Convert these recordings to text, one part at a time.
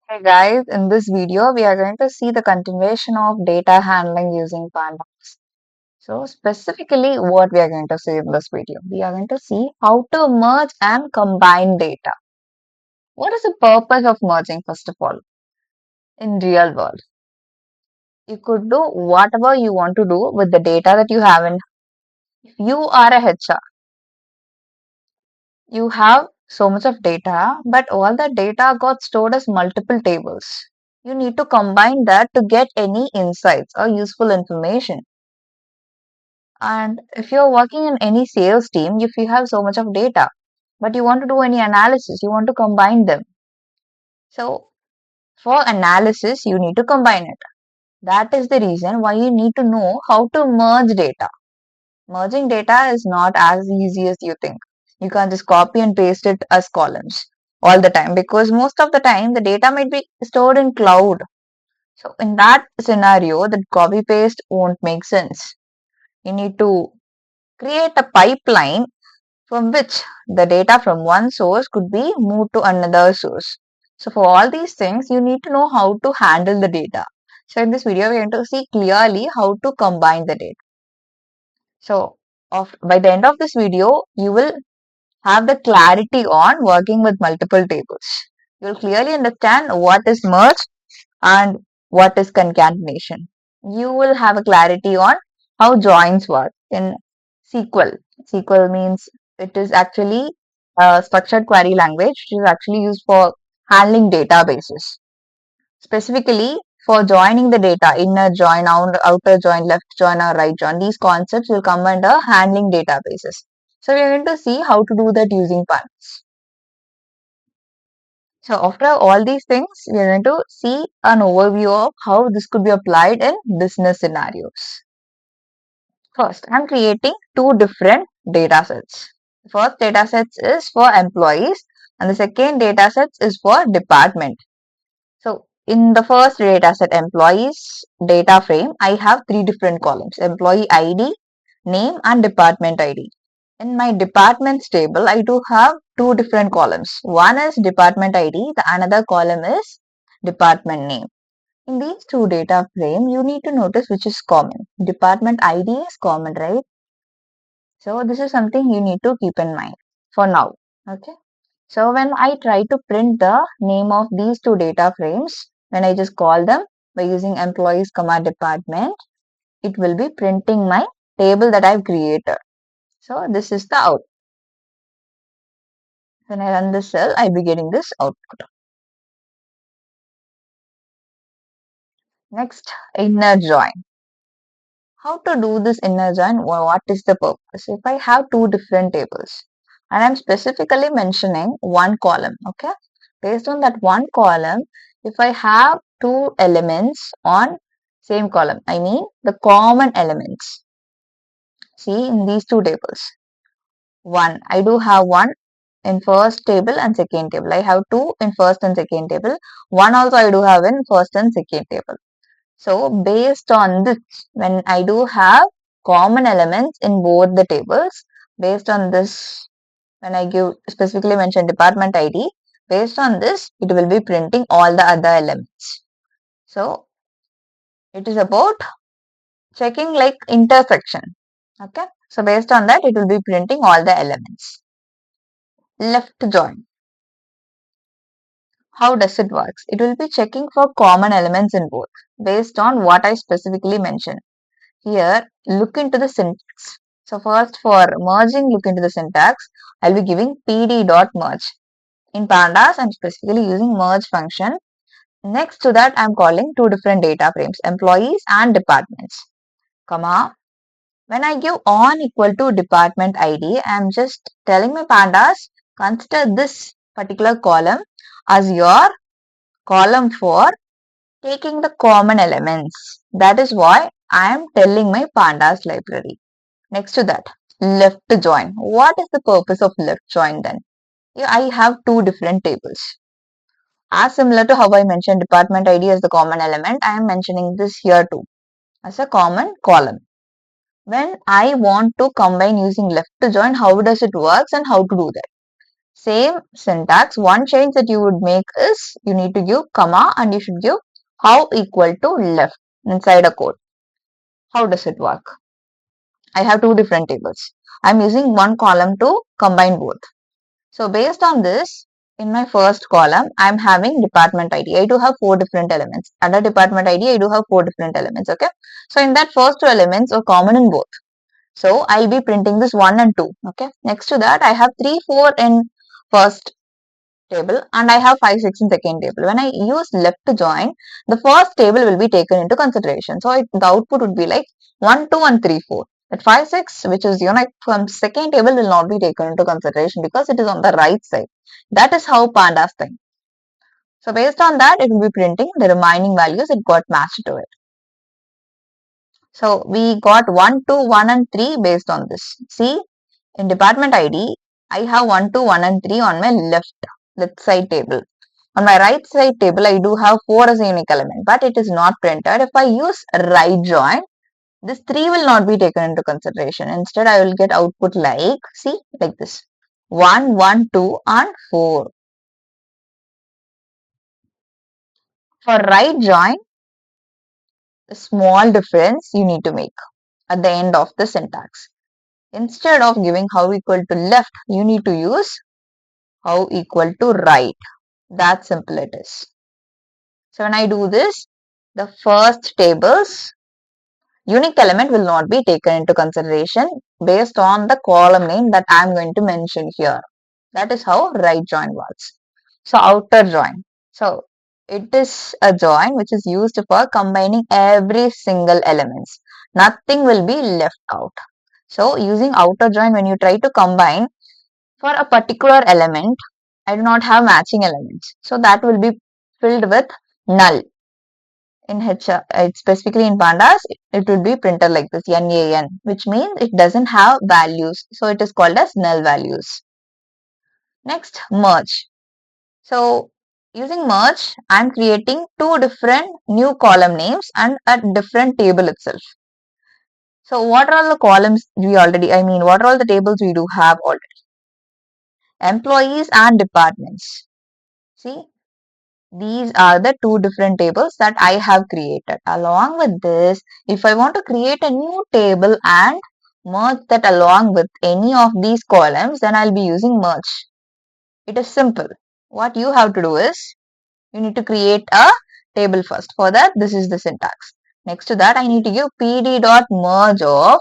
Hey guys, in this video we are going to see the continuation of data handling using Pandas. So specifically what we are going to see in this video, we are going to see how to merge and combine data. What is the purpose of merging first of all? In real world, you could do whatever you want to do with the data that you have in. If you are a HR, you have so much of data, but all the data got stored as multiple tables. You need to combine that to get any insights or useful information. And if you're working in any sales team, if you have so much of data, but you want to do any analysis, you want to combine them. So for analysis, you need to combine it. That is the reason why you need to know how to merge data. Merging data is not as easy as you think. You can't just copy and paste it as columns all the time because most of the time the data might be stored in cloud. So in that scenario, the copy paste won't make sense. You need to create a pipeline from which the data from one source could be moved to another source. So for all these things, you need to know how to handle the data. So in this video, we're going to see clearly how to combine the data. So by the end of this video, you will have the clarity on working with multiple tables. You will clearly understand what is merge and what is concatenation. You will have a clarity on how joins work in SQL. SQL means it is actually a structured query language which is actually used for handling databases. Specifically for joining the data, inner join, outer join, left join or right join. These concepts will come under handling databases. So we are going to see how to do that using Pandas. So after all these things, we are going to see an overview of how this could be applied in business scenarios. First, I'm creating two different data sets. The first data sets is for employees and the second data sets is for department. So in the first data set employees data frame, I have three different columns: employee ID, name and department ID. In my departments table, I do have two different columns. One is department ID, the another column is department name. In these two data frame, you need to notice which is common. Department ID is common, right? So this is something you need to keep in mind for now. Okay. So when I try to print the name of these two data frames, when I just call them by using employees comma department, it will be printing my table that I've created. So this is the output. When I run this cell, I'll be getting this output. Next, inner join. How to do this inner join? What is the purpose? If I have two different tables and I'm specifically mentioning one column, okay? Based on that one column, if I have two elements on same column, I mean the common elements. See in these two tables. One, I do have one in first table and second table. I have two in first and second table. One also I do have in first and second table. So based on this, when I do have common elements in both the tables, based on this, when I give specifically mention department ID, based on this, it will be printing all the other elements. So it is about checking like intersection. Okay. So based on that, it will be printing all the elements. Left join. How does it work? It will be checking for common elements in both based on what I specifically mentioned. Here, look into the syntax. So first for merging, look into the syntax. I'll be giving pd.merge. In Pandas, I'm specifically using merge function. Next to that, I'm calling two different data frames, employees and departments. Comma. When I give on equal to department ID, I'm just telling my Pandas, consider this particular column as your column for taking the common elements. That is why I am telling my Pandas library. Next to that, left join. What is the purpose of left join then? Yeah, I have two different tables. As similar to how I mentioned department ID as the common element, I am mentioning this here too as a common column. When I want to combine using left join, how does it work and how to do that? Same syntax. One change that you would make is you need to give comma and you should give how equal to left inside a quote. How does it work? I have two different tables. I'm using one column to combine both. So based on this, in my first column, I'm having department ID. I do have four different elements. Under department ID, I do have four different elements. Okay. So in that first two elements are common in both. So I'll be printing this 1 and 2. Okay. Next to that, I have 3, 4 in first table and I have 5, 6 in second table. When I use left to join, the first table will be taken into consideration. So the output would be like 1, 2 and 3, 4. At 5, 6, which is from second table will not be taken into consideration because it is on the right side. That is how Pandas think. So based on that, it will be printing the remaining values it got matched to it. So we got 1, 2, 1 and 3 based on this. See, in department ID, I have 1, 2, 1 and 3 on my left side table. On my right side table, I do have 4 as a unique element, but it is not printed. If I use right join, this 3 will not be taken into consideration. Instead, I will get output like, see, like this. 1, 1, 2 and 4. For right join, a small difference you need to make at the end of the syntax. Instead of giving how equal to left, you need to use how equal to right. That simple it is. So when I do this, the first table's unique element will not be taken into consideration based on the column name that I am going to mention here. That is how right join works. So outer join. So it is a join which is used for combining every single elements. Nothing will be left out. So using outer join, when you try to combine for a particular element, I do not have matching elements. So that will be filled with null. In specifically in Pandas, it would be printed like this, NaN, which means it doesn't have values. So it is called as null values. Next, merge. So using merge, I'm creating two different new column names and a different table itself. So what are all the columns what are all the tables we do have already? Employees and departments. See, these are the two different tables that I have created. Along with this, if I want to create a new table and merge that along with any of these columns, then I'll be using merge. It is simple. What you have to do is, you need to create a table first. For that, this is the syntax. Next to that, I need to give pd.merge of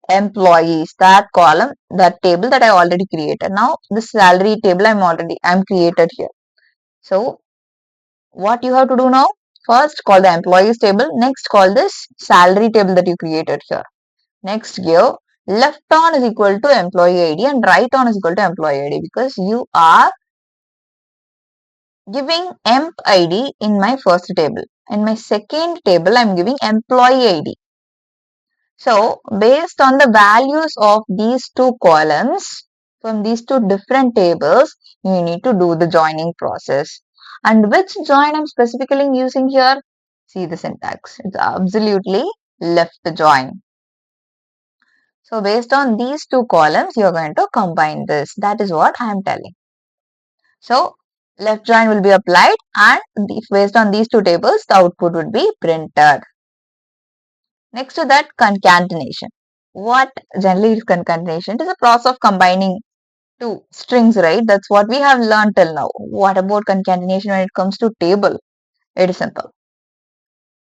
employees, that column, that table that I already created. Now, the salary table I'm created here. So, what you have to do now? First, call the employees table. Next, call this salary table that you created here. Next, give left on is equal to employee ID and right on is equal to employee ID because you are giving emp ID in my first table. In my second table, I'm giving employee ID. So, based on the values of these two columns from these two different tables, you need to do the joining process. And which join I'm specifically using here? See the syntax. It's absolutely left join. So, based on these two columns, you're going to combine this. That is what I am telling. So, left join will be applied and based on these two tables, the output would be printed. Next to that, concatenation. What generally is concatenation? It is a process of combining two strings, right? That's what we have learned till now. What about concatenation when it comes to table? It is simple.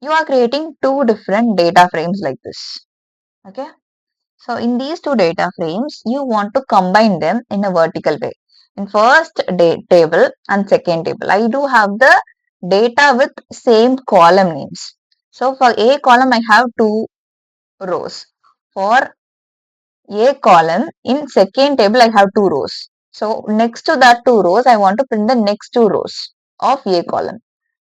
You are creating two different data frames like this. Okay. So in these two data frames, you want to combine them in a vertical way. In first table and second table, I do have the data with same column names. So for A column, I have two rows. For A column, in second table, I have two rows. So next to that two rows, I want to print the next two rows of A column.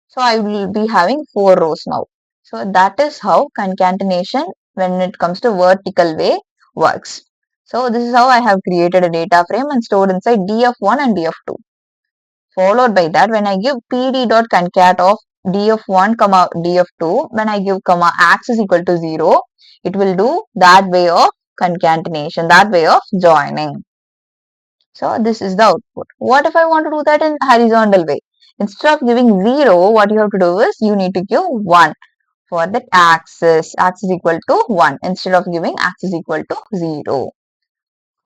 So I will be having four rows now. So that is how concatenation when it comes to vertical way works. So this is how I have created a data frame and stored inside df1 and df2. Followed by that, when I give pd.concat of df1 comma df2, when I give comma x is equal to 0, it will do that way of concatenation, that way of joining. So this is the output. What if I want to do that in horizontal way? Instead of giving 0, what you have to do is you need to give 1 for that axis. Axis equal to 1 instead of giving axis equal to 0.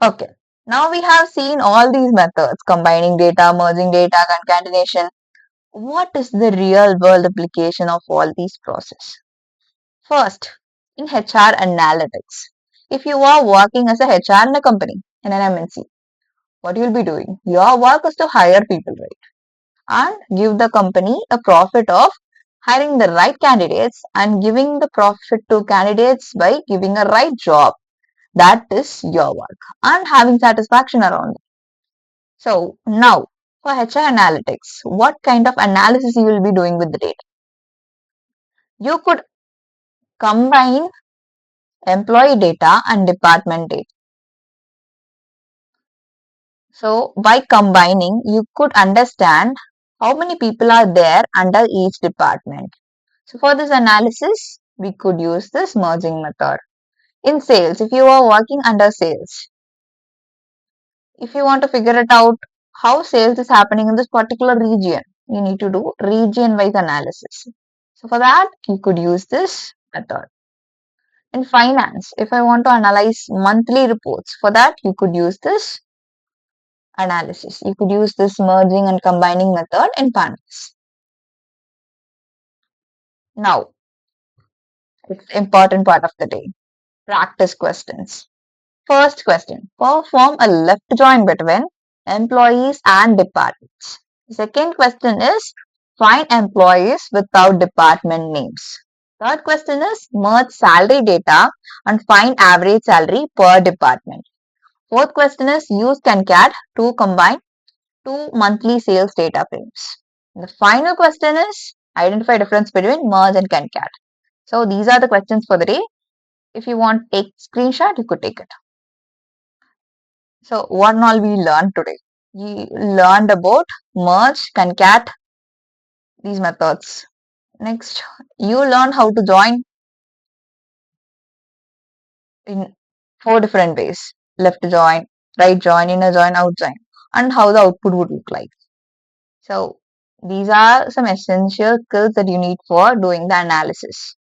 Okay. Now we have seen all these methods, combining data, merging data, concatenation. What is the real world application of all these processes? First, in HR analytics. If you are working as a HR in a company, in an MNC, what you'll be doing? Your work is to hire people, right? And give the company a profit of hiring the right candidates and giving the profit to candidates by giving a right job. That is your work and having satisfaction around it. So now for HR analytics, what kind of analysis you will be doing with the data? You could combine employee data and department data. So by combining, you could understand how many people are there under each department. So for this analysis, we could use this merging method. In sales, if you are working under sales, if you want to figure it out how sales is happening in this particular region, you need to do region-wise analysis. So for that, you could use this method. In finance, if I want to analyze monthly reports, for that you could use this analysis. You could use this merging and combining method in Pandas. Now, it's the important part of the day. Practice questions. First question. Perform a left join between employees and departments. Second question is find employees without department names. Third question is merge salary data and find average salary per department. Fourth question is use concat to combine two monthly sales data frames. The final question is identify difference between merge and concat. So these are the questions for the day. If you want to take screenshot, you could take it. So what all we learned today? We learned about merge, concat, these methods. Next, you learned how to join in 4 different ways. Left join, right join, inner join, out join, and how the output would look like. So these are some essential skills that you need for doing the analysis.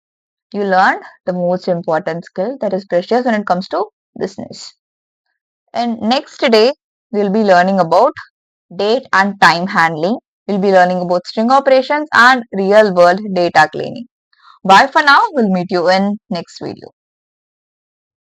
You learned the most important skill that is precious when it comes to business. And next day, we'll be learning about date and time handling. We'll be learning about string operations and real world data cleaning. Bye for now. We'll meet you in next video.